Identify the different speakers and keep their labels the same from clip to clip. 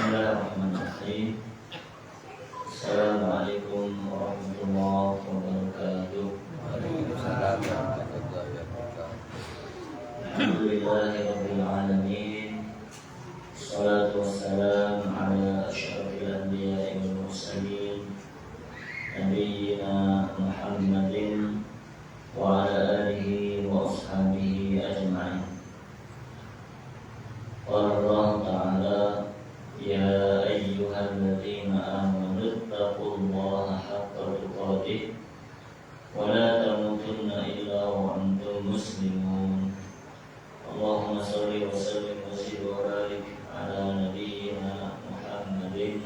Speaker 1: Bismillahirrahmanirrahim. Assalamualaikum warahmatullahi wabarakatuh.
Speaker 2: Waalaikumsalam warahmatullahi wabarakatuh.
Speaker 1: Alhamdulillahirabbil alamin. Shalatu wassalamu ala asyrafil anbiya'i wal mursalin nabiyyina Muhammadin wa ala alihi wa ashabihi ajma'in. Qala Allah Ta'ala, ya ayyuhalladzina amanu taqullaha haqqa tuqatih wa la tamutunna illa wa antum muslimun. Allahumma shalli wa sallim wa zid wa barik ala nabiyyina Muhammadin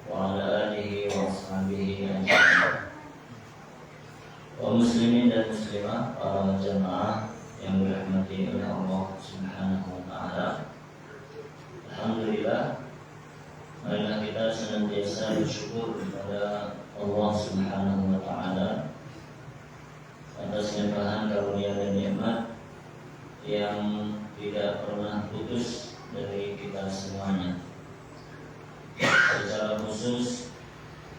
Speaker 1: wa ala alihi wa ashabihi ajma'in. Wa muslimin dan muslimah, para jamaah yang dirahmati oleh Allah Subhanahu wa taala. Alhamdulillah, marilah kita senantiasa bersyukur kepada Allah Subhanahu wa taala atas limpahan karunia dan nikmat yang tidak pernah putus dari kita semuanya. Secara khusus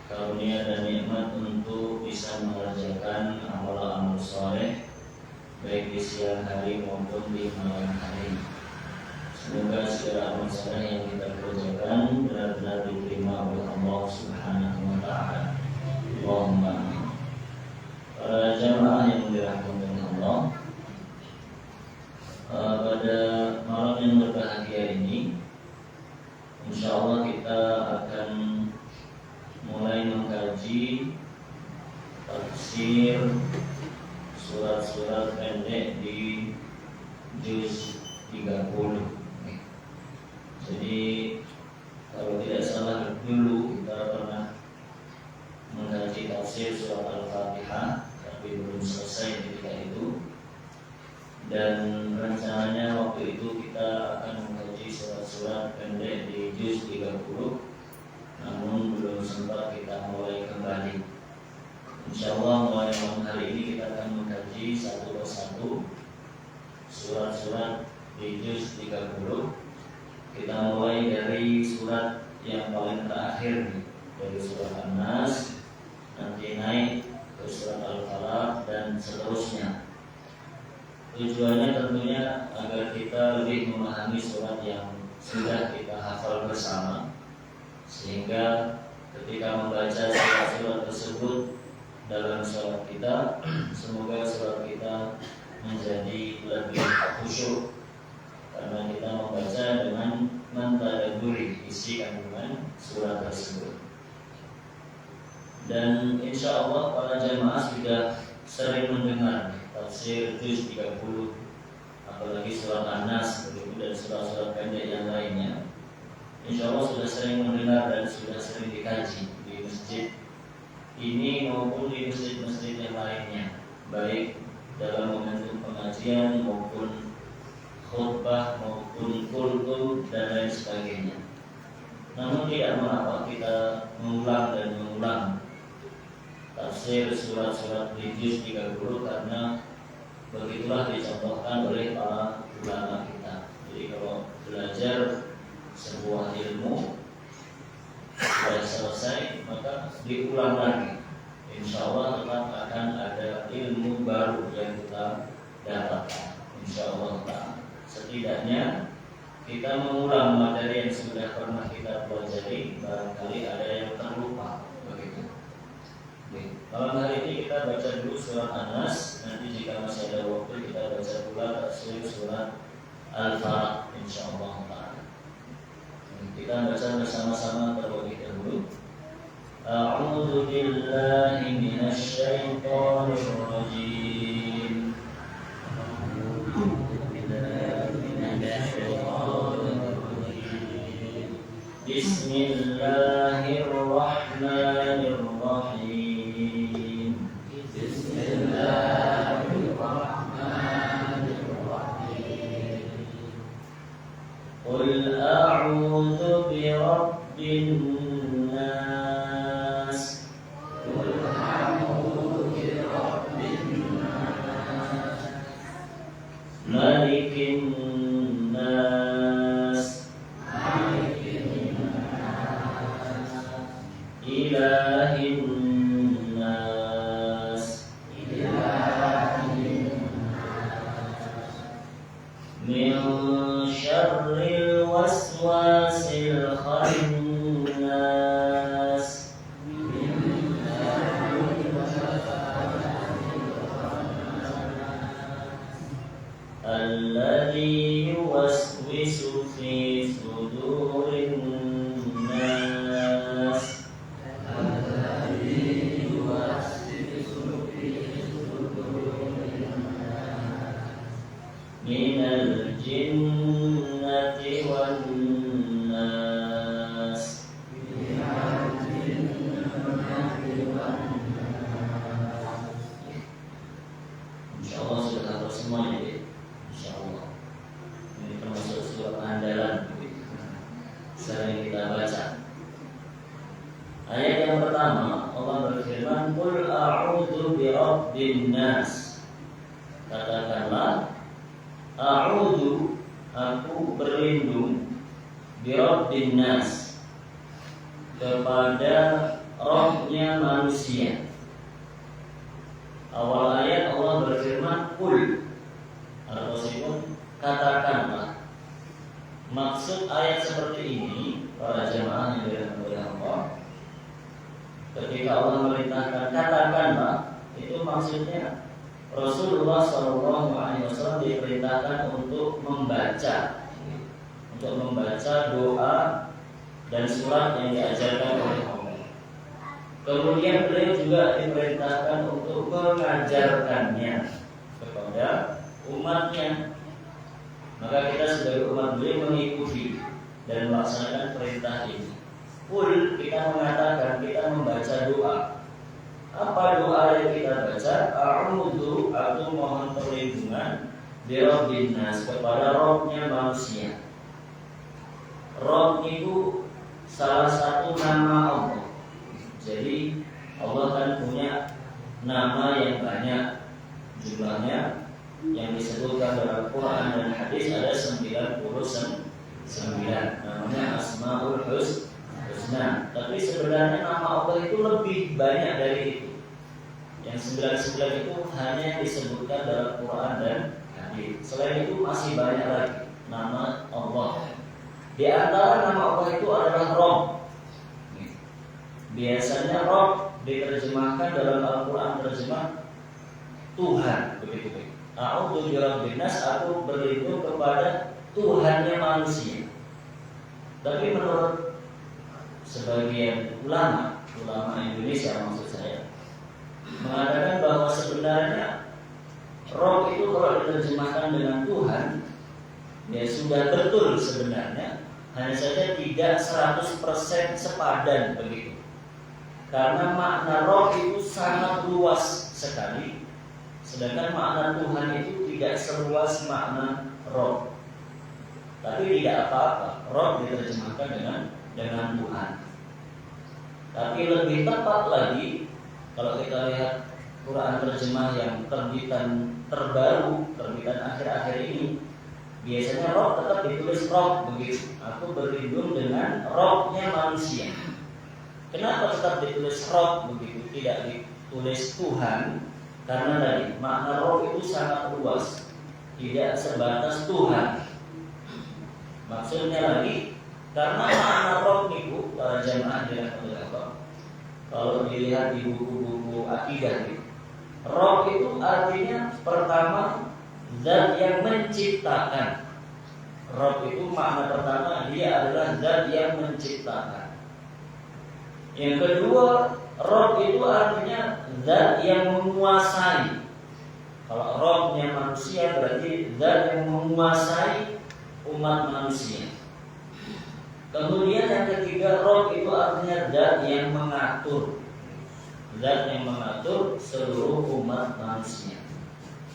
Speaker 1: karunia dan nikmat untuk bisa mengerjakan amal-amal saleh baik di siang hari maupun di malam hari. Semoga segala amal saleh yang kita kerjakan benar-benar diterima oleh Allah Subhanahu wa taala. Allahumma amin. Para jamaah yang dirahmati oleh Allah, pada malam yang berbahagia ini, insyaallah kita akan mulai mengkaji tafsir surat-surat pendek di juz 30. Jadi kalau tidak salah dulu kita pernah mengkaji tafsir surat Al-Fatihah, tapi belum selesai ketika itu. Dan rencananya waktu itu kita akan mengkaji surat-surat pendek di juz 30, namun belum sempat kita mulai kembali. Insyaallah mulai malam hari ini kita akan mengkaji satu persatu surat-surat di juz 30. Kita mulai dari surat yang paling terakhir, dari surat An-Nas, nanti naik ke surat Al-Falaq dan seterusnya. Tujuannya tentunya agar kita lebih memahami surat yang sudah kita hafal bersama, sehingga ketika membaca surat-surat tersebut dalam sholat kita, semoga sholat kita menjadi lebih khusyuk karena kita membaca dengan mentadabburi isi kandungan surat tersebut. Dan insya Allah para jamaah sudah sering mendengar tafsir juz 30, apalagi surat An-Nas begitu, dan surat-surat pendek yang lainnya. Insya Allah sudah sering mendengar dan sudah sering dikaji di masjid ini maupun di masjid-masjid yang lainnya, baik dalam momentum pengajian maupun khutbah maupun kultum dan lain sebagainya. Namun tidak mengapa kita mengulang dan mengulang tafsir surat-surat di juz 30, karena begitulah dicontohkan oleh para ulama kita. Jadi kalau belajar sebuah ilmu sudah selesai, maka diulang lagi. Insya Allah tetap akan ada ilmu baru yang kita dapatkan. Insya Allah setidaknya kita mengulang materi yang sudah pernah kita pelajari, barangkali ada yang terlupa begitu. Malam hari ini kita baca dulu surat An-Nas. Nanti jika masih ada waktu kita baca pula tafsir surat Al-Falaq insyaallah ta'ala. Kita baca bersama-sama terlebih dahulu. A'udzu billahi minasy syaithanir rajim. Bismillahirrahmanirrahim.
Speaker 2: Bismillahirrahmanirrahim.
Speaker 1: Qul a'udzu birabbin nas.
Speaker 2: Qul a'udzu birabbin nas.
Speaker 1: Malikin nas.
Speaker 2: Malikin nas.
Speaker 1: الناس من شر الوسواس الخناس الذي يوسوس في صدور الناس من الجنة والناس. Insyaallah sudah hafal semuanya ya. Insyaallah. Ini termasuk surat andalan sering kita baca. Ayat yang pertama Allah berfirman, "Qul a'udzu birabbin nas." Katakanlah, a'udzu, aku berlindung, birabbin nas, kepada Rabbnya manusia. Awal ayat Allah berfirman, "Qul." Artinya katakanlah. Maksud ayat seperti ini, para jemaah yang dirahmati oleh Allah, ketika Allah memerintahkan katakanlah, itu maksudnya Rasulullah SAW diperintahkan untuk membaca doa dan surat yang diajarkan oleh Allah. Kemudian beliau juga diperintahkan untuk mengajarkannya kepada umatnya. Maka kita sebagai umat beliau mengikuti dan melaksanakan perintah ini. Qul, kita mengatakan, kita membaca doa. Apa doa yang kita baca? A'udzu, aku mohon perlindungan birabbin nas, kepada Rabbnya manusia. Rabb itu salah satu nama Allah. Jadi Allah kan punya nama yang banyak jumlahnya, yang disebutkan dalam Quran dan hadis ada 99, namanya Asmaul Husna. Tapi sebenarnya nama Allah itu lebih banyak dari itu. Yang 99 itu hanya disebutkan dalam Quran dan hadis. Selain itu masih banyak lagi nama Allah. Di antara nama Allah itu adalah Rabb. Biasanya Rabb diterjemahkan dalam Al-Quran terjemah Tuhan, begitu. A'udzu birabbin nas, aku berlindung kepada Tuhannya manusia. Tapi menurut sebagian ulama Indonesia maksud saya, mengatakan bahwa sebenarnya Rabb itu kalau diterjemahkan dengan Tuhan, ya sudah betul sebenarnya, hanya saja tidak 100% sepadan begitu. Karena makna Rabb itu sangat luas sekali, sedangkan makna Tuhan itu tidak seluas makna Rabb. Tapi tidak apa-apa, Rabb diterjemahkan dengan Tuhan. Tapi lebih tepat lagi, kalau kita lihat Quran terjemah yang terbitan terbaru, terbitan akhir-akhir ini, biasanya Rabb tetap ditulis Rabb begitu. Aku berlindung dengan Rabbnya manusia. Kenapa tetap ditulis Rabb begitu, tidak ditulis Tuhan? Karena tadi makna Rabb itu sangat luas, tidak sebatas Tuhan. Maksudnya lagi, karena makna Rabb itu para jamaah dirahmati Allah, kalau dilihat di buku-buku akidah itu, Rabb itu artinya pertama zat yang menciptakan. Rabb itu makna pertama, dia adalah zat yang menciptakan. Yang kedua, Rabb itu artinya zat yang menguasai. Kalau Rabbnya manusia berarti zat yang menguasai umat manusia. Kemudian yang ketiga, Rabb itu artinya zat yang mengatur. Zat yang mengatur seluruh umat manusia.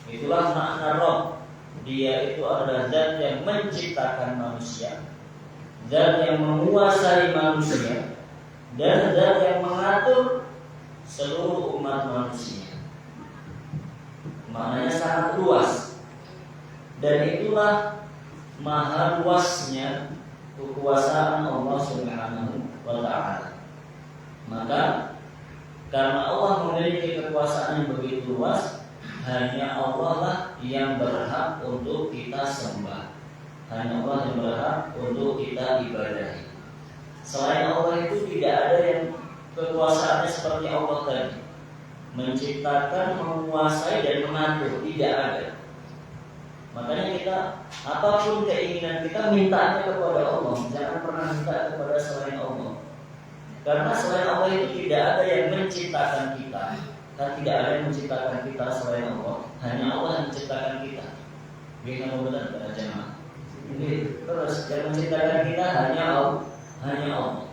Speaker 1: Itulah makna Rabb. Dia itu adalah zat yang menciptakan manusia, zat yang menguasai manusia, dan zat yang mengatur seluruh umat manusia. Maknanya sangat luas. Dan itulah maha luasnya kekuasaan Allah Subhanahu wa ta'ala. Maka Karena Allah memiliki kekuasaan yang begitu luas, hanya Allah lah yang berhak untuk kita sembah. Hanya Allah yang berhak untuk kita ibadahi. Selain Allah itu tidak ada yang kekuasaannya seperti Allah tadi, menciptakan, menguasai dan mengatur, tidak ada. Makanya kita apapun keinginan kita mintanya kepada Allah, jangan pernah minta kepada selain Allah. Karena selain Allah itu tidak ada yang menciptakan kita, dan tidak ada yang menciptakan kita selain Allah. Hanya Allah yang menciptakan kita. Bagaimana benar para jemaah? Terus yang menciptakan kita hanya Allah.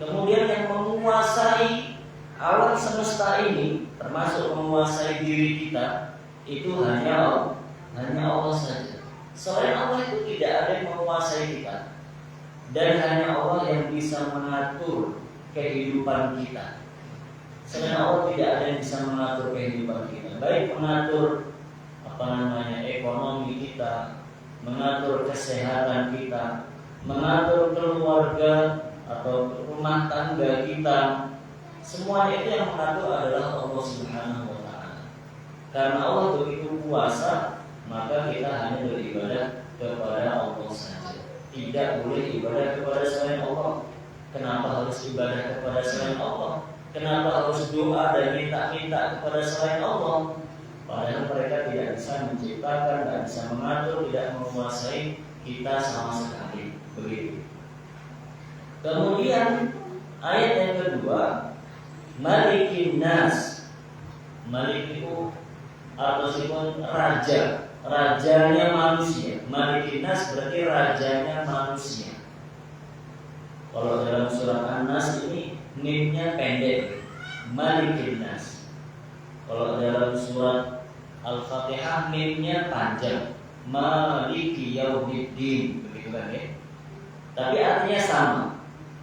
Speaker 1: Kemudian yang menguasai alam semesta ini, termasuk menguasai diri kita, itu hanya Allah saja. Selain Allah itu tidak ada yang menguasai kita, dan hanya Allah yang bisa mengatur kehidupan kita. Selain Allah tidak ada yang bisa mengatur kehidupan kita, baik mengatur ekonomi kita, mengatur kesehatan kita, mengatur keluarga atau rumah tangga kita. Semuanya itu yang mengatur adalah Allah Subhanahu wa Ta'ala. Karena Allah begitu kuasa, maka kita hanya beribadah kepada Allah saja. Tidak boleh ibadah kepada selain Allah. Kenapa harus ibadah kepada selain Allah? Kenapa harus doa dan minta-minta kepada selain Allah? Padahal mereka tidak bisa menciptakan, tidak bisa mengatur, tidak menguasai kita sama sekali. Begitu. Kemudian ayat yang kedua, Malikin Nas. Malik itu atau disebut raja, rajanya manusia. Malikin Nas berarti rajanya manusia. Kalau dalam surat An-Nas ini mimnya pendek, Malikin Nas. Kalau dalam surat Al-Fatihah mimnya panjang, Maliki Yaumiddin, begitu kan ya? Tapi artinya sama.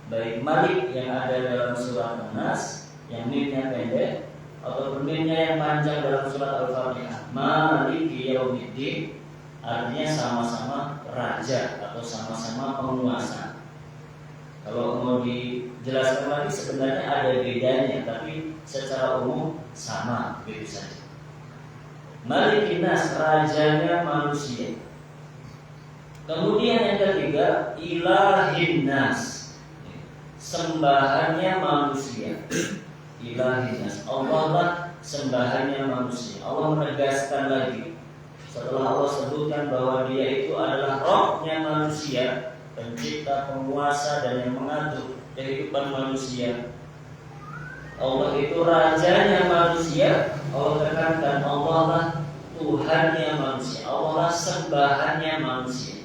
Speaker 1: Baik Malik yang ada dalam surat An-Nas yang mimnya pendek, atau mimnya yang panjang dalam surat Al-Fatihah, Maliki Yaumiddin, artinya sama-sama raja atau sama-sama penguasa. Kalau mau dijelaskan lagi sebenarnya ada bedanya, tapi secara umum sama, begitu saja. Malikin Nas, rajanya manusia. Kemudian yang ketiga, Ilahin Nas, sembahannya manusia. Ilahin Nas, Allah lah sembahannya manusia. Allah menegaskan lagi setelah Allah sebutkan bahwa Dia itu adalah Rabb-nya manusia, pencipta, penguasa dan yang mengatur kehidupan manusia. Allah itu rajanya manusia. Allah tekankan Allah lah Tuhannya manusia, Allah lah sembahannya manusia.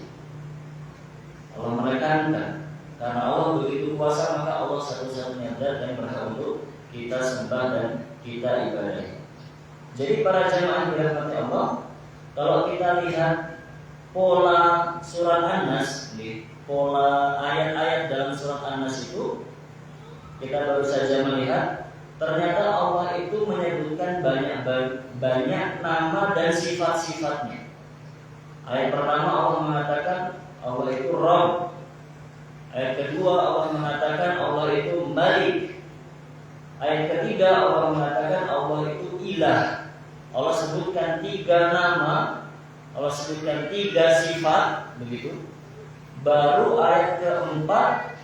Speaker 1: Allah menekankan karena Allah begitu kuasa, maka Allah satu-satunya zat yang berhak untuk kita sembah dan kita ibadahi. Jadi para jemaah dirahmati Allah, kalau kita lihat pola surat An-Nas, pola ayat-ayat dalam surat An-Nas itu, kita baru saja melihat ternyata Allah itu menyebutkan banyak nama dan sifat-sifatnya. Ayat pertama Allah mengatakan Allah itu Rabb. Ayat kedua Allah mengatakan Allah itu Malik. Ayat ketiga Allah mengatakan Allah itu Ilah. Allah sebutkan 3 nama, Allah sebutkan 3 sifat, begitu. Baru ayat keempat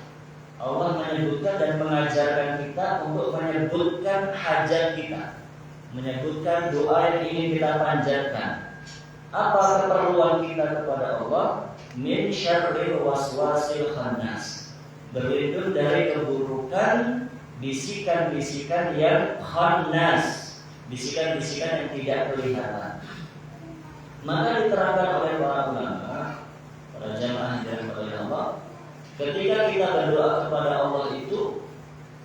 Speaker 1: Allah menyebutkan dan mengajarkan kita untuk menyebutkan hajat kita, menyebutkan doa yang ingin kita panjatkan. Apa keperluan kita kepada Allah? Min syarril waswasil khannas, berlindung dari keburukan bisikan-bisikan yang khannas, bisikan-bisikan yang tidak kelihatan. Maka diterangkan oleh para ulama, para jamaah yang oleh Allah, ketika kita berdoa kepada Allah itu,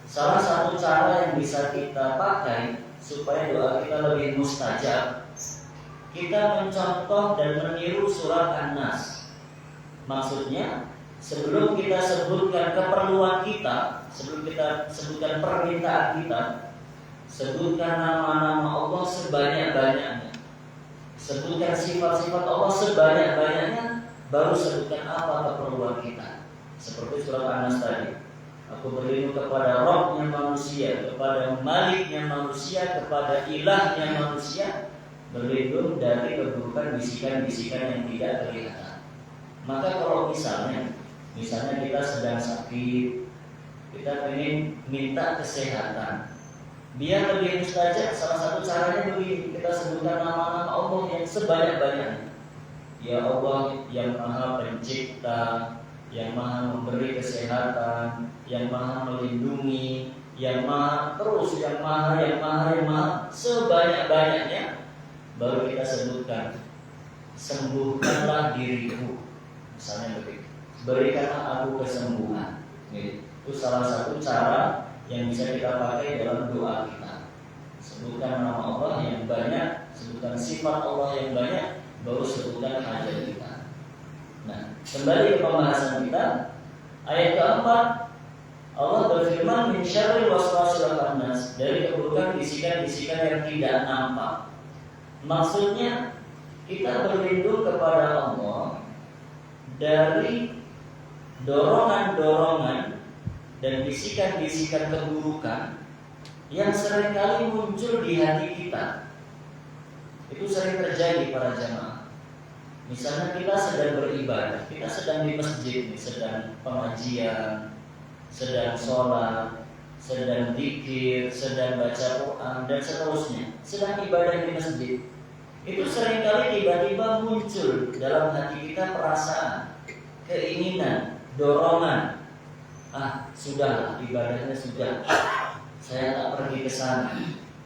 Speaker 1: salah satu cara yang bisa kita pakai supaya doa kita lebih mustajab, kita mencontoh dan meniru surat An-Nas. Maksudnya, sebelum kita sebutkan keperluan kita, sebelum kita sebutkan permintaan kita, sebutkan nama-nama Allah sebanyak-banyaknya, sebutkan sifat-sifat Allah sebanyak-banyaknya, baru sebutkan apa keperluan kita. Seperti surat An-Nas tadi, Aku berlindung kepada Rabbnya manusia, kepada Maliknya manusia, kepada Ilahnya manusia, berlindung dari keburukan bisikan-bisikan yang tidak kelihatan. Maka kalau misalnya kita sedang sakit, kita ingin minta kesehatan, biar lebih mustajab, salah satu caranya begini, kita sebutkan nama-nama Allah yang sebanyak-banyaknya. Ya Allah yang Maha Pencipta, yang Maha memberi kesehatan, yang Maha melindungi, yang Maha terus, yang Maha sebanyak-banyaknya. Baru kita sebutkan, sembuhkanlah diriku, misalnya begitu, berikanlah aku kesembuhan. Itu salah satu cara yang bisa kita pakai dalam doa kita. Sebutkan nama Allah yang banyak, sebutkan sifat Allah yang banyak, baru sebutkan hajat kita. Nah, kembali ke pembahasan kita, ayat keempat, Allah berfirman, min syarril waswasil khannas, dari keburukan bisikan-bisikan yang tidak nampak. Maksudnya kita berlindung kepada Allah dari dorongan-dorongan dan bisikan-bisikan keburukan yang seringkali muncul di hati kita. Itu sering terjadi para jamaah. Misalnya kita sedang beribadah, kita sedang di masjid, sedang pengajian, sedang sholat, sedang zikir, sedang baca Quran, dan seterusnya, sedang ibadah di masjid. Itu seringkali tiba-tiba muncul dalam hati kita perasaan, keinginan, dorongan. Sudahlah, ibadahnya sudah, saya tak pergi ke sana.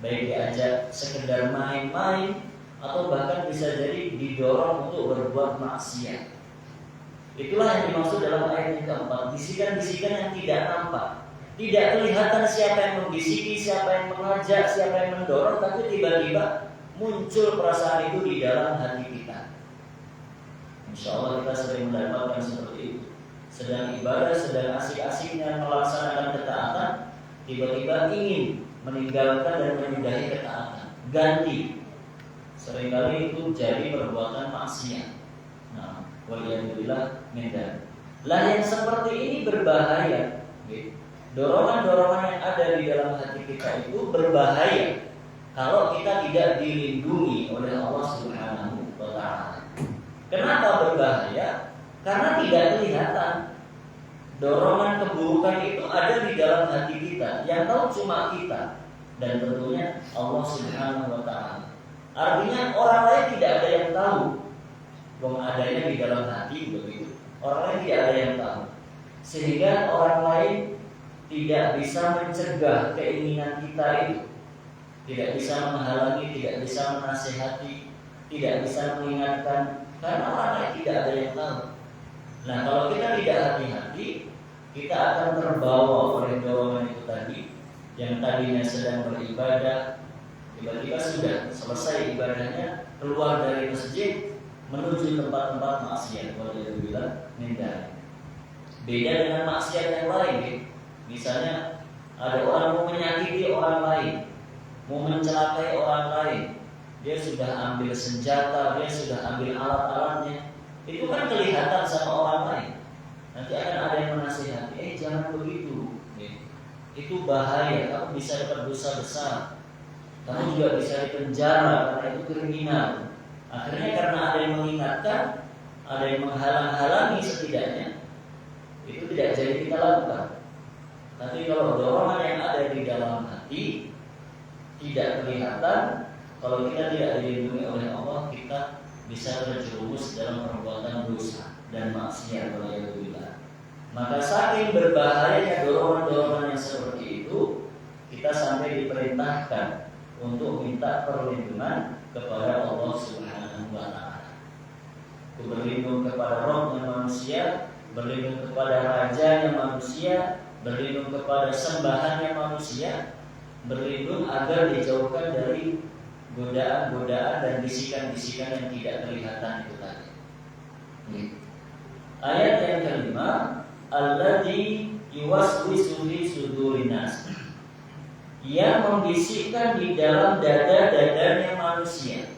Speaker 1: Baik diajak sekedar main-main, atau bahkan bisa jadi didorong untuk berbuat maksiat. Itulah yang dimaksud dalam ayat yang keempat, bisikan-bisikan yang tidak nampak. Tidak kelihatan siapa yang membisiki, siapa yang mengajak, siapa yang mendorong, tapi tiba-tiba muncul perasaan itu di dalam hati kita. Insya Allah kita sering mendapatkan seperti itu. Sedang ibadah, sedang asik-asiknya melaksanakan ketaatan, tiba-tiba ingin meninggalkan dan menyudahi ketaatan, ganti. Seringkali itu jadi perbuatan maksiat. Nah, waliyadzubillah mindan. Lah yang seperti ini berbahaya. Dorongan-dorongan yang ada di dalam hati kita itu berbahaya kalau kita tidak dilindungi oleh Allah Subhanahu wa Ta'ala. Kenapa berbahaya? Karena tidak kelihatan. Dorongan keburukan itu ada di dalam hati kita. Yang tahu cuma kita dan tentunya Allah Subhanahu wa Ta'ala. Artinya orang lain tidak ada yang tahu. Wong adanya di dalam hati begitu. Orang lain tidak ada yang tahu. Sehingga orang lain tidak bisa mencegah keinginan kita itu. Tidak bisa menghalangi, tidak bisa menasihati, tidak bisa mengingatkan, karena orang lain tidak ada yang tahu. Nah, kalau kita tidak hati-hati, kita akan terbawa oleh dorongan itu tadi. Yang tadinya sedang beribadah, tiba-tiba sudah selesai ibadahnya, keluar dari masjid menuju tempat-tempat maksiat. Waliyadzubillah mindan. Beda dengan maksiat yang lain. Misalnya ada orang mau menyakiti orang lain, mau mencelakai orang lain, dia sudah ambil senjata, dia sudah ambil alat-alatnya. Itu kan kelihatan sama orang lain. Nanti akan ada yang menasihati, jangan begitu. Itu bahaya, kamu bisa dapat dosa besar. Kamu juga bisa dipenjara karena itu kriminal. Akhirnya karena ada yang mengingatkan, ada yang menghalang-halangi setidaknya, itu tidak jadi kita lakukan. Tapi kalau dorongan yang ada di dalam hati tidak kelihatan, kalau kita tidak dilindungi oleh Allah, kita bisa terjerumus dalam perbuatan dosa dan maksiat. Waliyadzubillah. Maka saking berbahayanya dorongan-dorongan yang seperti itu, kita sampai diperintahkan untuk minta perlindungan kepada Allah Subhanahu wa Ta'ala. Berlindung kepada Rabbnya manusia, berlindung kepada rajanya manusia, berlindung kepada sembahannya manusia, berlindung agar dijauhkan dari godaan-godaan dan bisikan-bisikan yang tidak kelihatan itu tadi. Ayat yang kelima, alladzi yuwaswisu fi sudurin nas, yang membisikkan di dalam dada-dadanya manusia.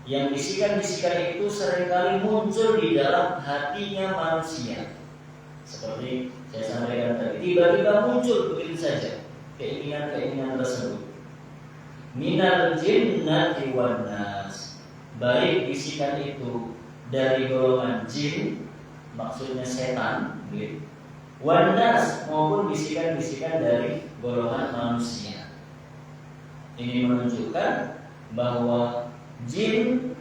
Speaker 1: Yang bisikan-bisikan itu seringkali muncul di dalam hatinya manusia. Seperti saya sampaikan tadi, tiba-tiba muncul begitu saja keinginan-keinginan tersebut. Minal jinnati wan nas, baik bisikan itu dari golongan jin, maksudnya setan, wan nas, maupun bisikan-bisikan dari golongan manusia. Ini menunjukkan bahwa jin,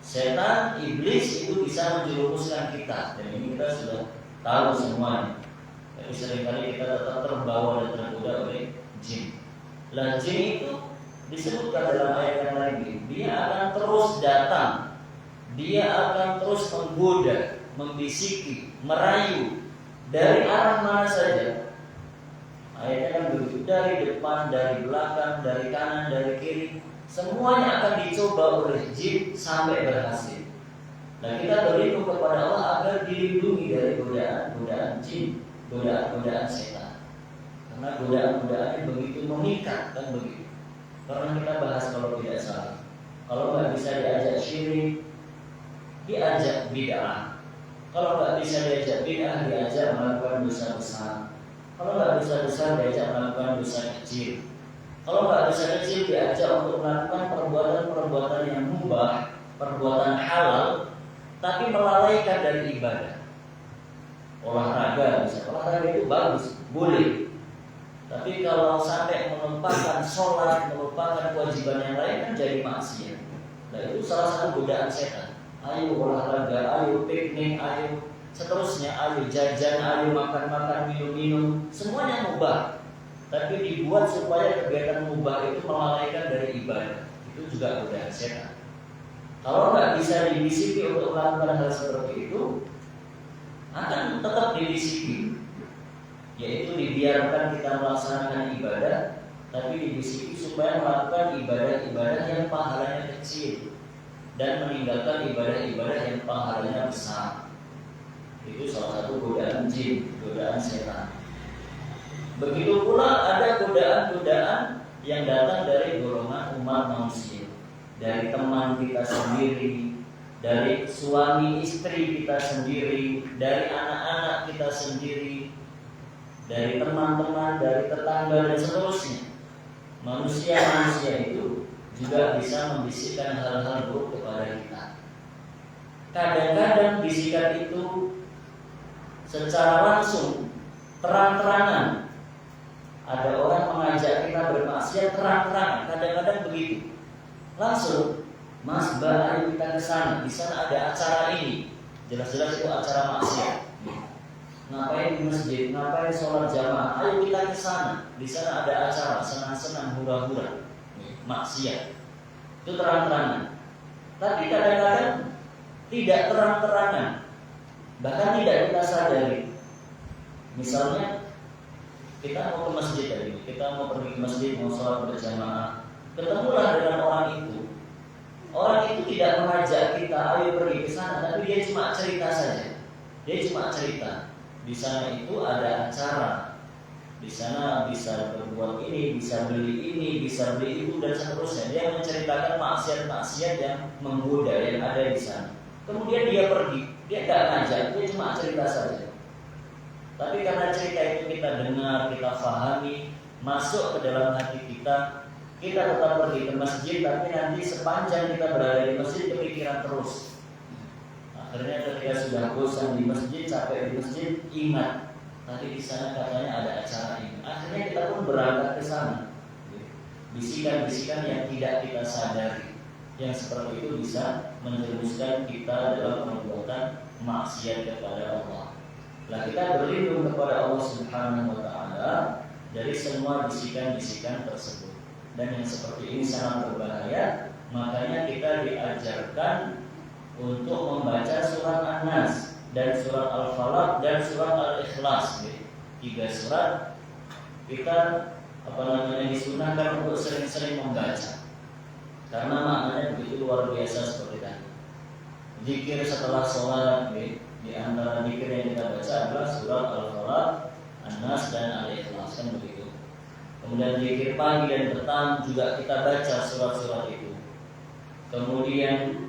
Speaker 1: setan, iblis itu bisa menjerumuskan kita, dan ini kita sudah tahu semuanya. Tapi seringkali kita tetap terbawa dan tergoda oleh jin. Lah jin itu disebutkan dalam ayat yang lain, dia akan terus datang, dia akan terus menggoda, membisiki, merayu dari arah mana saja. Ayatnya kan begitu, dari depan, dari belakang, dari kanan, dari kiri, semuanya akan dicoba oleh jin sampai berhasil. Nah, kita berlindung kepada Allah agar dilindungi dari godaan-godaan jin, godaan-godaan setan. Karena godaan-godaan begitu memikat, kan begitu. Pernah kita bahas kalau tidak salah, kalau nggak bisa diajak syirik, diajak bid'ah. Kalau nggak bisa diajak bid'ah, diajak melakukan dosa besar. Kalau nggak dosa besar, diajak melakukan dosa kecil. Kalau nggak dosa kecil, diajak untuk melakukan perbuatan-perbuatan yang mubah, perbuatan halal, tapi melalaikan dari ibadah. Olahraga, bisa olahraga itu bagus, boleh. Tapi kalau sampai melupakan sholat, melupakan kewajiban yang lain, kan jadi maksiat. Nah, itu salah satu godaan setan. Ayo olahraga, ayo piknik, ayo seterusnya, ayo jajan, ayo makan-makan, minum-minum, semuanya mubah. Tapi dibuat supaya kegiatan mubah itu melalaikan dari ibadah. Itu juga godaan setan. Kalau nggak bisa dibisiki untuk melakukan hal seperti itu, akan tetap dibisiki, yaitu dibiarkan kita melaksanakan ibadah, tapi dibisiki supaya melakukan ibadah-ibadah yang pahalanya kecil dan meninggalkan ibadah-ibadah yang pahalanya besar. Itu salah satu godaan jin, godaan setan. Begitu pula ada godaan-godaan yang datang dari golongan umat manusia, dari teman kita sendiri, dari suami istri kita sendiri, dari anak-anak kita sendiri, dari teman-teman, dari tetangga dan seterusnya. Manusia-manusia itu juga bisa membisikkan hal-hal buruk kepada kita. Kadang-kadang bisikan itu secara langsung, terang-terangan. Ada orang mengajak kita bermaksiat terang-terangan, kadang-kadang begitu. Langsung, Mas, Mbak, ayo kita ke sana. Di sana ada acara ini. Jelas-jelas itu acara maksiat. Ngapain di masjid? Ngapain sholat jamaah? Ayo kita ke sana. Di sana ada acara senang-senang, hura-hura. Maksiat. Itu terang-terangan. Tapi kadang-kadang tidak terang-terangan, bahkan tidak kita sadari. Misalnya kita mau ke masjid tadi, kita mau pergi ke masjid, mau sholat berjamaah, ketemulah dengan orang itu. Orang itu tidak mengajak kita ayo pergi ke sana, tapi dia cuma cerita saja. Dia cuma cerita. Di sana itu ada acara. Di sana bisa berbuat ini, bisa beli ini, bisa beli itu dan seterusnya. Dia menceritakan maksiat-maksiat yang menggoda yang ada di sana. Kemudian dia pergi, dia tidak ngajak, dia cuma cerita saja. Tapi karena cerita itu kita dengar, kita fahami, masuk ke dalam hati kita, kita tetap pergi ke masjid, tapi nanti sepanjang kita berada di masjid kepikiran terus. Akhirnya ketika sudah bosan di masjid, capek di masjid, ingat tadi di sana katanya ada acara ini. Akhirnya kita pun berangkat ke sana. Bisikan-bisikan yang tidak kita sadari, yang seperti itu bisa menjerumuskan kita dalam perbuatan maksiat kepada Allah. Lah kita berlindung kepada Allah Subhanahu wa taala dari semua bisikan-bisikan tersebut. Dan yang seperti ini sangat berbahaya, makanya kita diajarkan untuk membaca surat An-Nas dan surat Al-Falaq dan surat Al-Ikhlas. 3 surat kita disunahkan untuk sering-sering membaca. Karena maknanya begitu luar biasa seperti tadi. Zikir setelah sholat, di antara zikir yang kita baca adalah surat Al-Falaq, An-Nas dan Al-Ikhlas, kan begitu. Kemudian zikir pagi dan petang juga kita baca surat-surat itu. Kemudian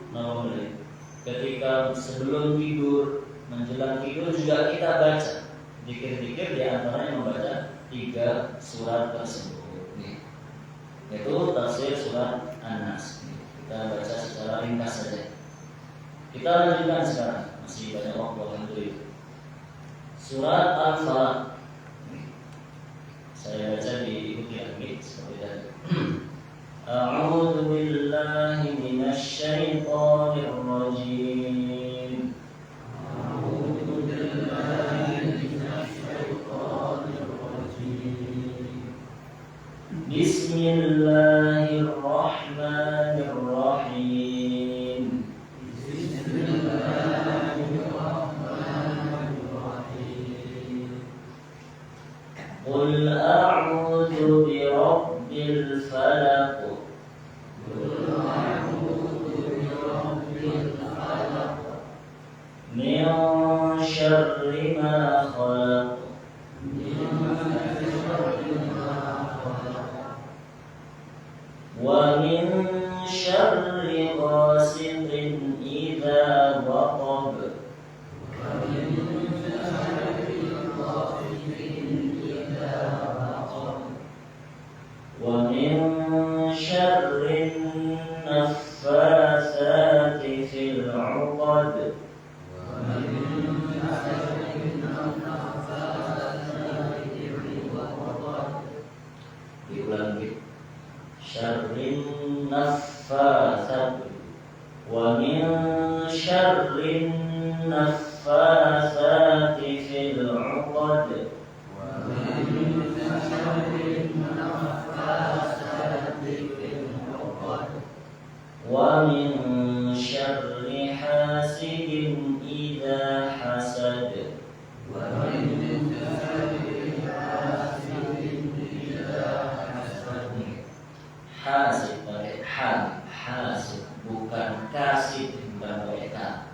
Speaker 1: ketika sebelum tidur menjelang tidur juga kita baca zikir-zikir, di antaranya membaca 3 surat tersebut. Yaitu tafsir surat An-Nas. Kita baca secara ringkas saja. Kita lanjutkan sekarang, masih banyak waktu alhamdulillah. Surat Al-Falaq. Saya baca diikuti lagi seperti tadi. A'udzu billahi minasy syaithanir rajim. A'udzu billahi minasy syaithanir rajim. Bismillahirrahmanirrahim. Qul a'udzu birabbil falaq. Min syarri ma khalaq. Wa min syarri ghasiqin idza waqab. Wa min syarri naffatsati fil 'uqad. Diulang gitu. Syarrin naffatsati. Wa min syarrin naffatsati fil 'uqad. Wa min syarri hasidin idza hasad. Hasid pakai ha, hasid bukan kasid, bukan pakai ka,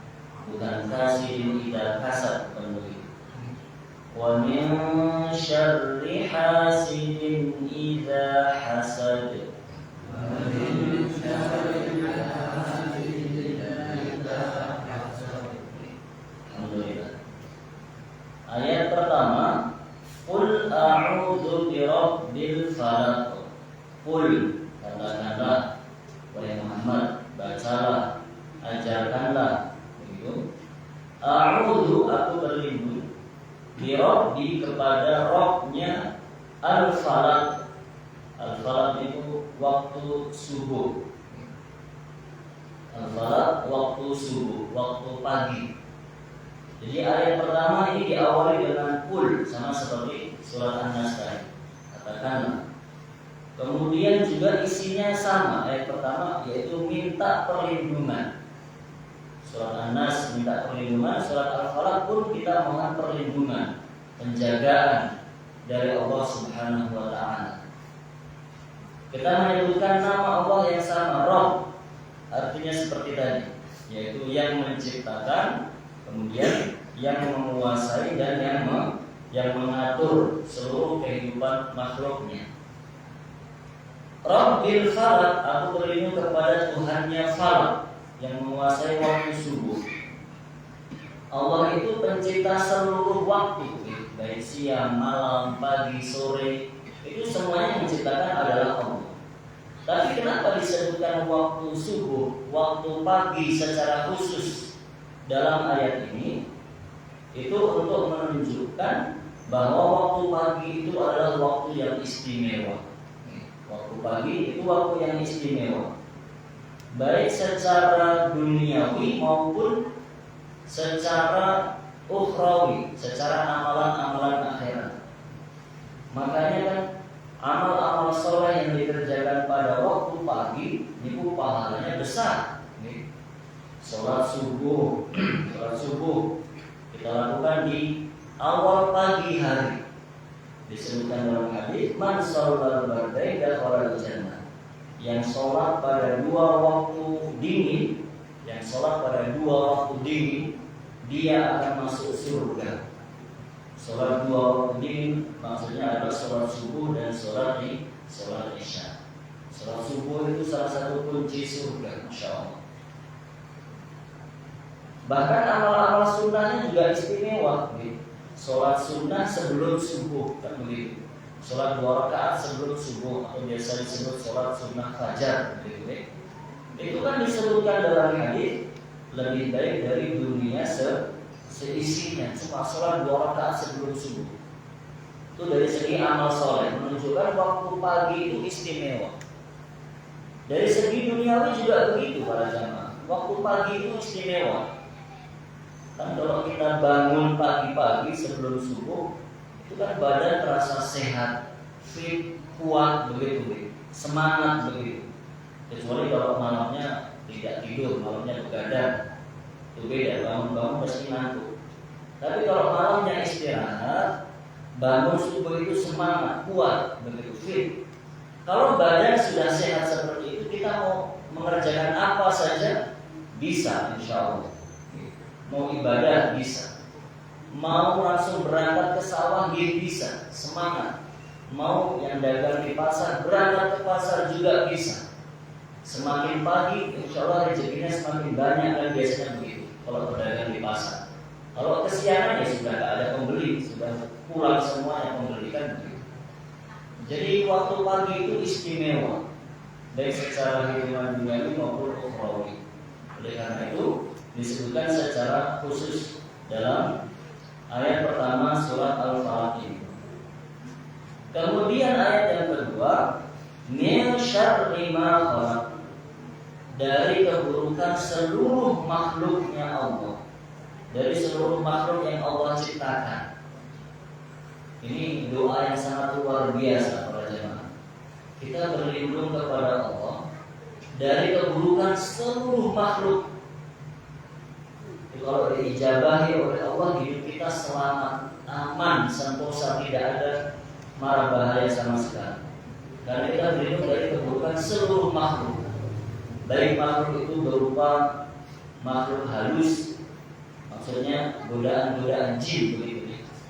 Speaker 1: bukan kasidin idza hasad, bukan begitu. Wa min syarri hasidin idza hasad. Alhamdulillah. Ayat pertama, Qul a'udzu birabbil falaq. Qul, katakanlah wahai Muhammad, bacalah, ajarkanlah, begitu. A'udzu, aku berlindung, birabbi, kepada Rabbnya, al-falaq. Al-falaq itu waktu subuh. Al-falaq waktu subuh, waktu pagi. Jadi ayat pertama ini diawali dengan Qul, sama seperti surat An-Nas tadi. Katakanlah. Kemudian juga isinya sama. Ayat pertama yaitu minta perlindungan. Surat An-Nas minta perlindungan, surat Al-Falaq pun kita mohon perlindungan, penjagaan dari Allah Subhanahu wa taala. Kita menyebutkan nama Allah yang sama, Rabb. Artinya seperti tadi, yaitu yang menciptakan, kemudian yang menguasai dan yang mengatur seluruh kehidupan makhluknya. Rabbil falaq, aku berlindung kepada Tuhannya Falaq, yang menguasai waktu subuh. Allah itu pencipta seluruh waktu, baik siang, malam, pagi, sore, itu semuanya yang menciptakan adalah Allah. Tapi kenapa disebutkan waktu subuh, waktu pagi secara khusus dalam ayat ini? Itu untuk menunjukkan bahwa waktu pagi itu adalah waktu yang istimewa. Waktu pagi itu waktu yang istimewa, baik secara duniawi maupun secara ukhrawi, secara amalan-amalan akhirat. Makanya kan amal-amal soleh yang dikerjakan pada waktu pagi itu pahalanya besar. Sholat subuh kita lakukan di awal pagi hari. Disebutkan dalam hadis, man shallal bardain dakhala jannah. Yang sholat pada dua waktu dingin, dia akan masuk surga. Sholat dua waktu dingin maksudnya adalah sholat subuh dan sholat isya. Sholat subuh itu salah satu kunci surga, masya Allah. Bahkan amal-amal sunnah sunnahnya juga istimewa. Sholat sunnah sebelum subuh, kan begitu. Sholat 2 rakaat sebelum subuh atau biasa disebut sholat sunnah fajar, begitu. Itu kan disebutkan dalam hadis lebih baik dari dunia seisinya. Cuma sholat 2 rakaat sebelum subuh. Itu dari segi amal soleh menunjukkan waktu pagi itu istimewa. Dari segi duniawi juga begitu para jamaah. Waktu pagi itu istimewa. Kan kalau kita bangun pagi-pagi sebelum subuh, itu kan badan terasa sehat, fit, kuat begitu, semangat begitu. Kecuali kalau malamnya tidak tidur, malamnya begadang, itu beda. Bangun-bangun pasti ngantuk. Tapi kalau malamnya istirahat, bangun subuh itu semangat, kuat begitu, fit. Kalau badan sudah sehat seperti itu, kita mau mengerjakan apa saja bisa, insya Allah. Mau ibadah bisa, mau langsung berangkat ke sawah bisa, semangat. Mau yang dagang di pasar berangkat ke pasar juga bisa. Semakin pagi, insya Allah rezekinya semakin banyak, dan biasanya begitu. Kalau berdagang di pasar, kalau kesiangan ya sudah tidak ada pembeli, sudah pulang semua yang pembeli, kan begitu. Jadi waktu pagi itu istimewa, baik secara hitungan duniawi maupun ukhrawi. Oleh karena itu disebutkan secara khusus dalam ayat pertama surat Al-Falaq ini. Kemudian ayat yang kedua, min syarri ma khalaq, dari keburukan seluruh makhluknya Allah, dari seluruh makhluk yang Allah ciptakan. Ini doa yang sangat luar biasa para jemaah. Kita berlindung kepada Allah dari keburukan seluruh makhluk. Kalau diijabahi oleh Allah, hidup kita selamat, aman, sentosa, tidak ada mara bahaya sama sekali. Karena kita berlindung dari keburukan seluruh makhluk. Baik makhluk itu berupa makhluk halus, maksudnya godaan-godaan jin begitu.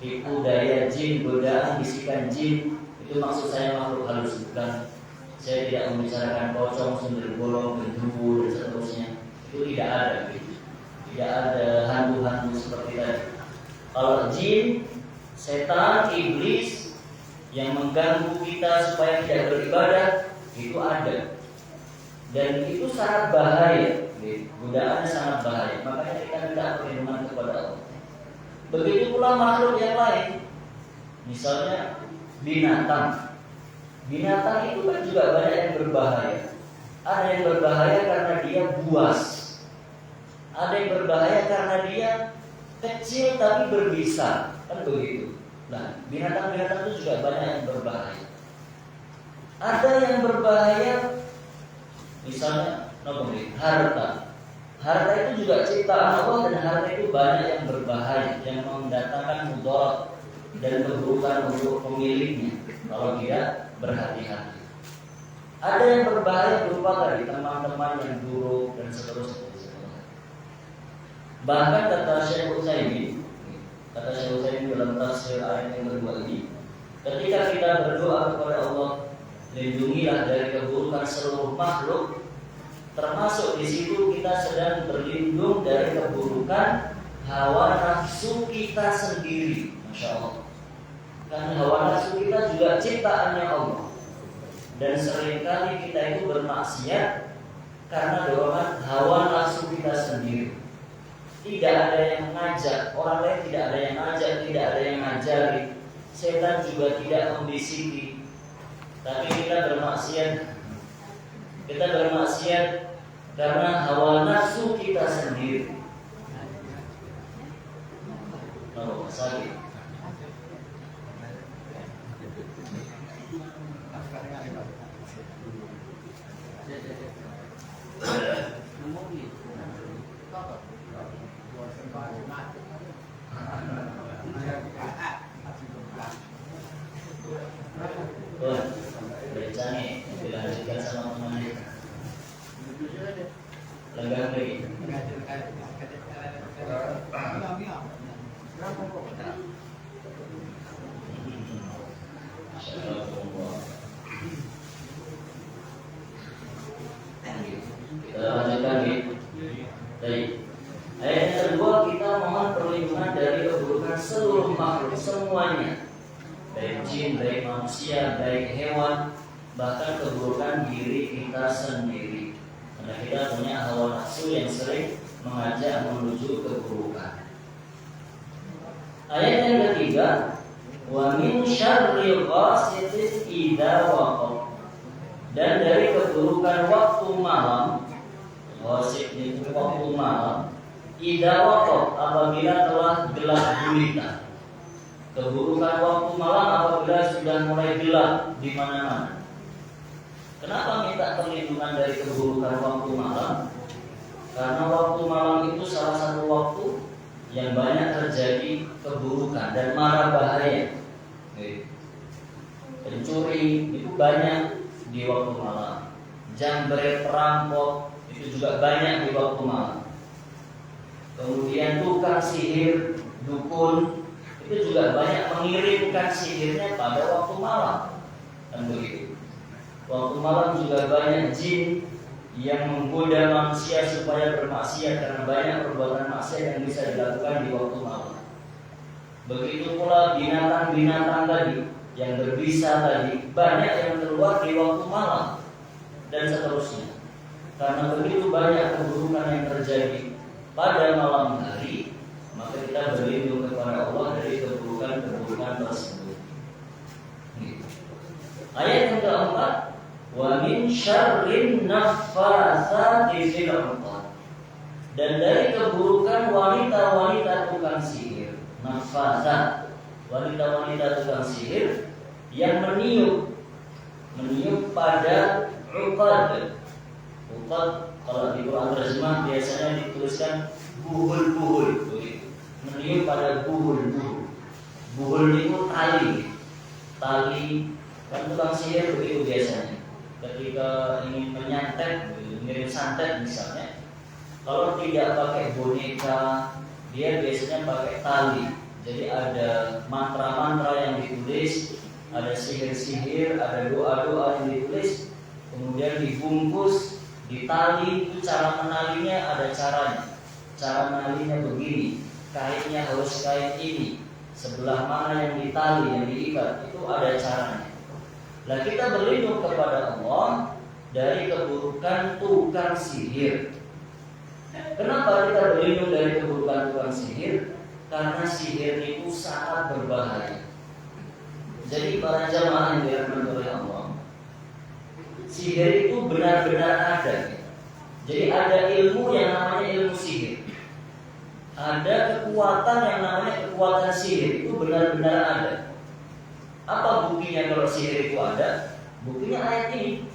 Speaker 1: Tipu daya jin, godaan, bisikan jin, itu maksud saya makhluk halus, bukan. Saya tidak membicarakan pocong, sundel bolong, genderuwo dan seterusnya. Itu tidak ada gitu. Tidak ada hantu-hantu seperti tadi. Kalau jin, setan, iblis yang mengganggu kita supaya tidak beribadah, itu ada. Dan itu sangat bahaya, godaannya sangat bahaya. Makanya kita minta perlindungan kepada Allah. Begitu pula makhluk yang lain, misalnya binatang. Binatang itu kan juga banyak yang berbahaya. Ada yang berbahaya karena dia buas. Ada yang berbahaya karena dia kecil tapi berbisa, kan begitu. Nah, binatang-binatang itu juga banyak yang berbahaya. Ada yang berbahaya, misalnya harta. Harta itu juga ciptaan Allah, dan harta itu banyak yang berbahaya, yang mendatangkan mudarat dan keburukan untuk pemiliknya kalau tidak berhati-hati. Ada yang berbahaya berupa tadi teman-teman yang buruk dan seterusnya. Bahkan kata Syekh Utsaimin dalam tafsir ayat yang kedua ini, ketika kita berdoa kepada Allah, lindungilah dari keburukan seluruh makhluk, termasuk di situ kita sedang berlindung dari keburukan hawa nafsu kita sendiri. Masya Allah. Karena hawa nafsu kita juga ciptaannya Allah, dan seringkali kita itu bermaksiat karena dorongan hawa nafsu kita sendiri. Tidak ada yang ngajak, orang lain tidak ada yang ngajak, tidak ada yang ngajari. Setan juga tidak membisiki. Tapi kita bermaksiat. Kita bermaksiat karena hawa nafsu kita sendiri. Oh, sakit. Berencana dilanjutkan sama temannya. Lenggang lagi. Kita lanjutkan lagi. Baik. Ayat yang kedua, kita mohon perlindungan semuanya, baik jin, baik manusia, baik hewan, bahkan keburukan diri kita sendiri. Karena kita punya hawa nafsu yang sering mengajak menuju keburukan. Ayat yang ketiga, wa min syarril ghasiqin idza waqab. Dan dari keburukan waktu malam, ghasiq itu waktu malam, idza waqab, apabila telah gelap gulita. Keburukan waktu malam apabila sudah mulai gelap di mana-mana. Kenapa minta perlindungan dari keburukan waktu malam? Karena waktu malam itu salah satu waktu yang banyak terjadi keburukan dan mara bahaya. Pencuri itu banyak di waktu malam. Jambret, perampok itu juga banyak di waktu malam. Kemudian tukang sihir, dukun itu juga banyak mengirimkan sihirnya pada waktu malam. Dan begitu. Waktu malam juga banyak jin yang menggoda manusia supaya bermaksiat, karena banyak perbuatan maksiat yang bisa dilakukan di waktu malam. Begitu pula binatang-binatang tadi yang berbisa tadi, banyak yang keluar di waktu malam dan seterusnya. Karena begitu banyak keburukan yang terjadi pada malam hari, maka kita berlindung kepada Allah dari keburukan-keburukan tersebut. Ayat yang keempat, wa min syarrin naffatsati fil 'uqad. Dan dari keburukan wanita-wanita tukang sihir, naffatsat, wanita-wanita tukang sihir yang meniup pada uqad. Uqad kalau di Quran terjemah biasanya dituliskan buhul-buhul, meniup pada buhul-buhul. Buhul itu tali kan tukang sihir begitu biasanya. Ketika ingin menyantet, mengirim santet misalnya, kalau tidak pakai boneka, dia biasanya pakai tali. Jadi ada mantra-mantra yang ditulis, ada sihir-sihir, ada doa-doa yang ditulis, kemudian dibungkus di tali. Itu cara menalinya ada caranya. Cara menalinya begini, kainnya harus kain ini, sebelah mana yang ditali, yang diikat, itu ada caranya. Nah, kita berlindung kepada Allah dari keburukan tukang sihir. Kenapa kita berlindung dari keburukan tukang sihir? Karena sihir itu sangat berbahaya. Jadi para jamaah yang dirahmati oleh Allah, sihir itu benar-benar ada. Jadi ada ilmu yang namanya ilmu sihir. Ada kekuatan yang namanya kekuatan sihir, itu benar-benar ada. Apa buktinya kalau sihir itu ada? Buktinya ayat ini.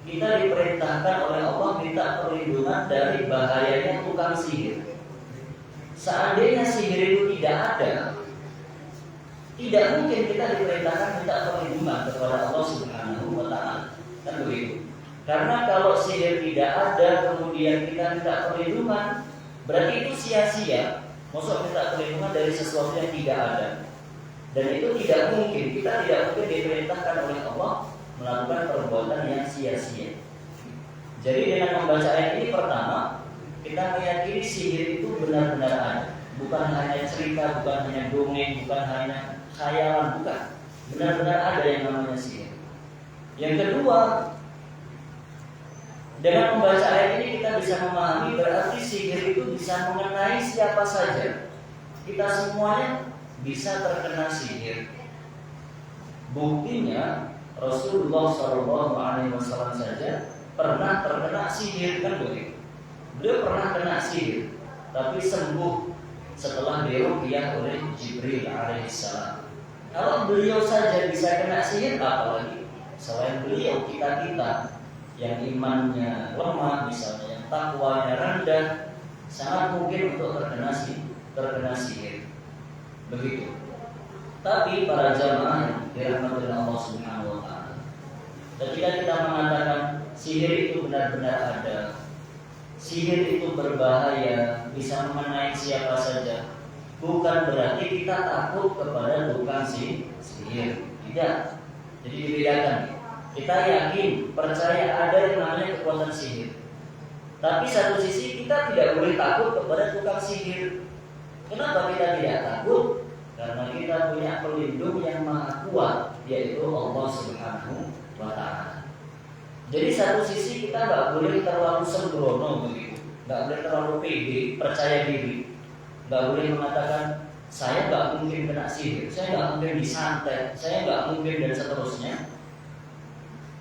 Speaker 1: Kita diperintahkan oleh Allah minta perlindungan dari bahayanya tukang sihir. Seandainya sihir itu tidak ada, tidak mungkin kita diperintahkan minta perlindungan kepada Allah Subhanahu wa Ta'ala. Kan begitu. Karena kalau sihir tidak ada, kemudian kita minta perlindungan, berarti itu sia-sia. Maksud minta perlindungan dari sesuatu yang tidak ada. Dan itu tidak mungkin, kita tidak mungkin diperintahkan oleh Allah melakukan perbuatan yang sia-sia. Jadi dengan membaca ayat ini, pertama, kita meyakini sihir itu benar-benar ada. Bukan hanya cerita, bukan hanya dongeng, bukan hanya khayalan, bukan. Benar-benar ada yang namanya sihir. Yang kedua, dengan membaca ayat ini kita bisa memahami berarti sihir itu bisa mengenai siapa saja. Kita semuanya bisa terkena sihir. Buktinya Rasulullah SAW saja pernah terkena sihir, kan begitu. Beliau pernah kena sihir, tapi sembuh setelah diruqyah oleh Jibril alaihissalam. Kalau beliau saja bisa kena sihir, apalagi selain beliau, kita yang imannya lemah, misalnya yang takwanya rendah, sangat mungkin untuk terkena sihir. Begitu. Tapi para jamaah yang dirahmati Allah Subhanahu wa Ta'ala, ketika kita mengatakan sihir itu benar-benar ada, sihir itu berbahaya, bisa mengenai siapa saja, bukan berarti kita takut kepada tukang sihir. Tidak. Jadi dibedakan. Kita yakin, percaya ada yang namanya kekuatan sihir. Tapi satu sisi kita tidak boleh takut kepada tukang sihir. Kenapa kita tidak takut? Karena kita punya pelindung yang maha kuat, yaitu Allah Subhanahu wa Ta'ala. Jadi satu sisi kita nggak boleh terlalu sembrono begitu, nggak boleh terlalu pede, percaya diri, nggak boleh mengatakan saya nggak mungkin kena sihir, saya nggak mungkin disantet, saya nggak mungkin dan seterusnya.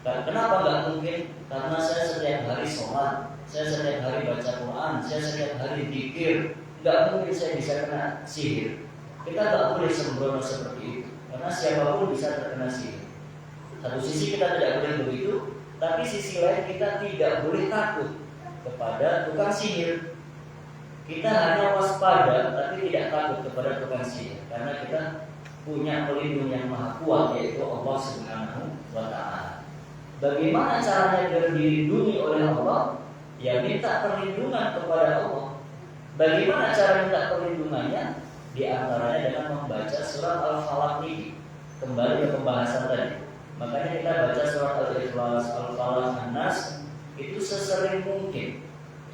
Speaker 1: Kenapa nggak mungkin? Karena saya setiap hari sholat, saya setiap hari baca Quran, saya setiap hari zikir, nggak mungkin saya bisa kena sihir. Kita nggak boleh sembrono seperti itu, karena siapapun bisa terkena sihir. Satu sisi kita tidak boleh begitu, tapi sisi lain kita tidak boleh takut kepada tukang sihir. Kita hanya waspada, tapi tidak takut kepada tukang sihir, karena kita punya pelindung yang maha kuat, yaitu Allah Subhanahu wa Ta'ala. Bagaimana caranya biar dilindungi oleh Allah? Ya minta perlindungan kepada Allah. Bagaimana cara minta perlindungannya? Di antaranya dengan membaca surat Al-Falaq ini. Kembali ke pembahasan tadi. Makanya kita baca surat Al-Ikhlas, Al-Falaq, An-Nas itu sesering mungkin.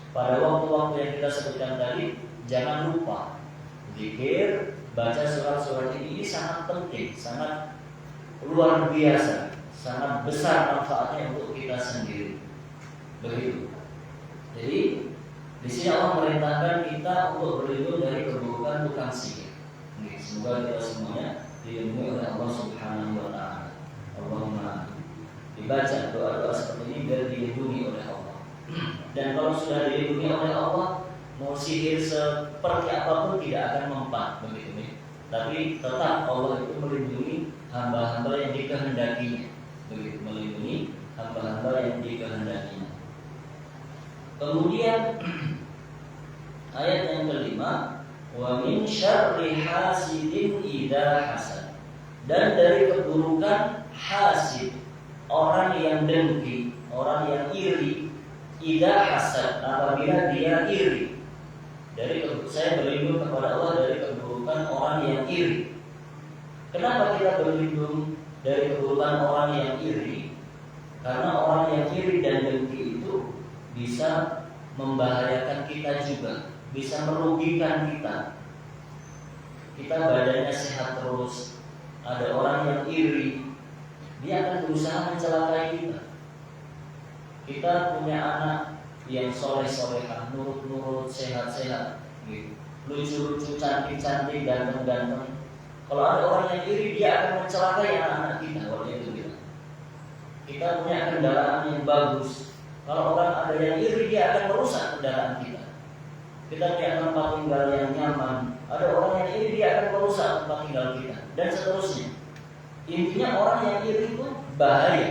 Speaker 1: Pada waktu-waktu yang kita sebutkan tadi, jangan lupa zikir, baca surat-surat ini sangat penting, sangat luar biasa, sangat besar manfaatnya untuk kita sendiri. Begitu. Jadi di sini Allah merintahkan kita untuk berlindung dari keburukan tukang sihir. Semoga kita semuanya dilindungi oleh Allah Subhanahu wa Ta'ala. Allahumma dibaca doa-doa seperti ini biar dilindungi oleh Allah. Dan kalau sudah dilindungi oleh Allah, mau sihir seperti apapun tidak akan mempan, begitu nih. Tapi tetap Allah itu melindungi hamba-hamba yang dikehendakinya, begitu, melindungi hamba-hamba yang dikehendakinya. Kemudian ayat yang kelima, wa min syarri hasidin idza hasad. Dan dari keburukan hasid, orang yang dengki, orang yang iri, idza hasad, apabila dia iri. Saya berlindung kepada Allah dari keburukan orang yang iri. Kenapa kita berlindung dari keburukan orang yang iri? Karena orang yang iri dan dengki itu bisa membahayakan kita juga, bisa merugikan kita. Kita badannya sehat terus, ada orang yang iri, dia akan berusaha mencelakai kita. Kita punya anak yang soleh-solehah, nurut-nurut, sehat-sehat, gitu. Lucu-lucu, cantik-cantik, ganteng-ganteng. Kalau ada orang yang iri, dia akan mencelakai anak-anak kita. Kalau itu bilang, kita punya kendaraan yang bagus. Kalau orang ada yang iri, dia akan merusak kendaraan kita. Kita punya tempat tinggal yang nyaman. Ada orang yang iri, dia akan merusak tempat tinggal kita, dan seterusnya. Intinya orang yang iri itu bahaya.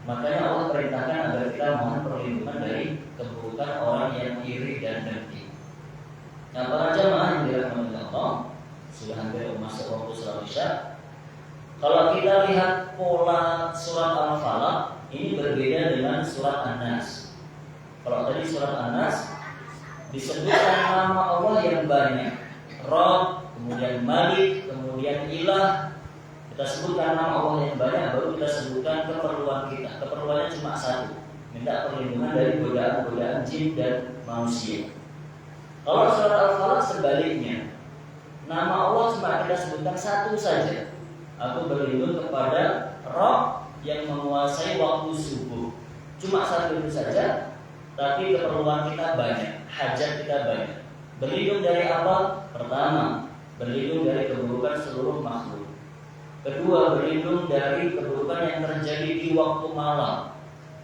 Speaker 1: Makanya Allah perintahkan agar kita mohon perlindungan dari keburukan orang yang iri dan dengki. Nah, para jamaah yang dirahmati Allah, sudah hampir masuk waktu salat Isya. Kalau kita lihat pola surat Al-Falaq, ini berbeda dengan surat An-Nas. Kalau tadi surat An-Nas disebutkan nama Allah yang banyak, Rabb, kemudian Malik, kemudian Ilah. Kita sebutkan nama Allah yang banyak, baru kita sebutkan keperluan kita. Keperluannya cuma satu, minta perlindungan dari godaan-godaan jin dan manusia. Kalau surat Al-Falaq sebaliknya, nama Allah cuma kita sebutkan satu saja. Aku berlindung kepada Rabb yang menguasai waktu subuh. Cuma satu itu saja, tapi keperluan kita banyak, hajat kita banyak. Berlindung dari apa? Pertama, berlindung dari keburukan seluruh makhluk. Kedua, berlindung dari keburukan yang terjadi di waktu malam.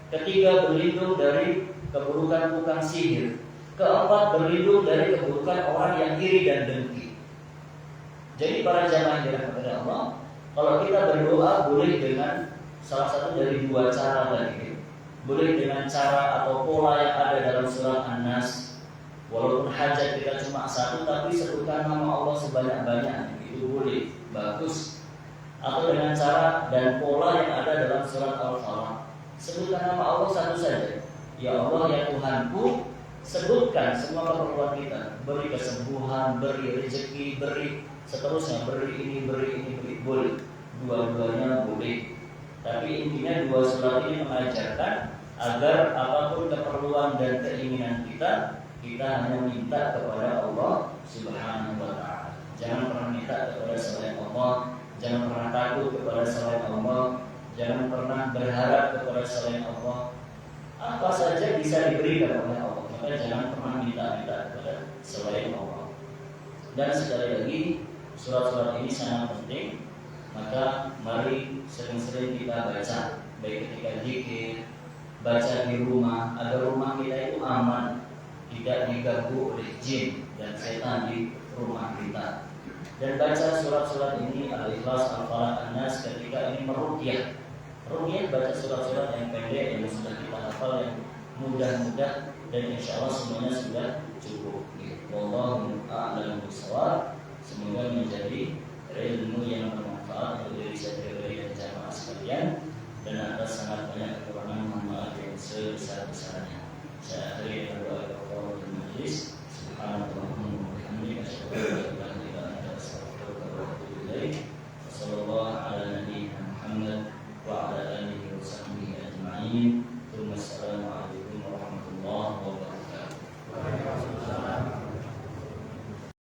Speaker 1: Ketiga, berlindung dari keburukan tukang sihir. Keempat, berlindung dari keburukan orang yang iri dan dengki. Jadi para jamaah yang dirahmati Allah, kalau kita berdoa boleh dengan salah satu dari dua cara tadi. Boleh dengan cara atau pola yang ada dalam surat An-Nas. Walaupun hajat kita cuma satu, tapi sebutkan nama Allah sebanyak-banyaknya, itu boleh, bagus. Atau dengan cara dan pola yang ada dalam surat Al-Falaq, sebutkan nama Allah satu saja. Ya Allah, ya Tuhanku, sebutkan semua keperluan kita. Beri kesembuhan, beri rezeki, beri seterusnya, beri ini, beri. Boleh, dua-duanya boleh. Tapi intinya dua surat ini mengajarkan agar apapun keperluan dan keinginan kita hanya minta kepada Allah Subhanahu wa Ta'ala. Jangan pernah minta kepada selain Allah, jangan pernah takut kepada selain Allah, jangan pernah berharap kepada selain Allah. Apa saja bisa diberikan oleh Allah, maka jangan pernah minta-minta kepada selain Allah. Dan sekali lagi, surat-surat ini sangat penting. Maka mari sering-sering kita baca, baik ketika zikir, baca di rumah, agar rumah kita itu aman, tidak diganggu oleh jin dan setan di rumah kita. Dan baca surat-surat ini Al-Ikhlas, Al-Falaq, An-Nas ketika ini meruqyah. Ruqyah baca surat-surat yang pendek yang sudah kita hafal, yang mudah-mudah, dan insya Allah semuanya sudah cukup. Wallahu a'lam bishawab. Semoga menjadi ilmu yang bermanfaat untuk diri saya pribadi dan jamaah sekalian. Dan atas sangat banyak kekurangan, mohon maaf yang sebesar-besarnya. Saya akhiri dengan doa kepada majlis.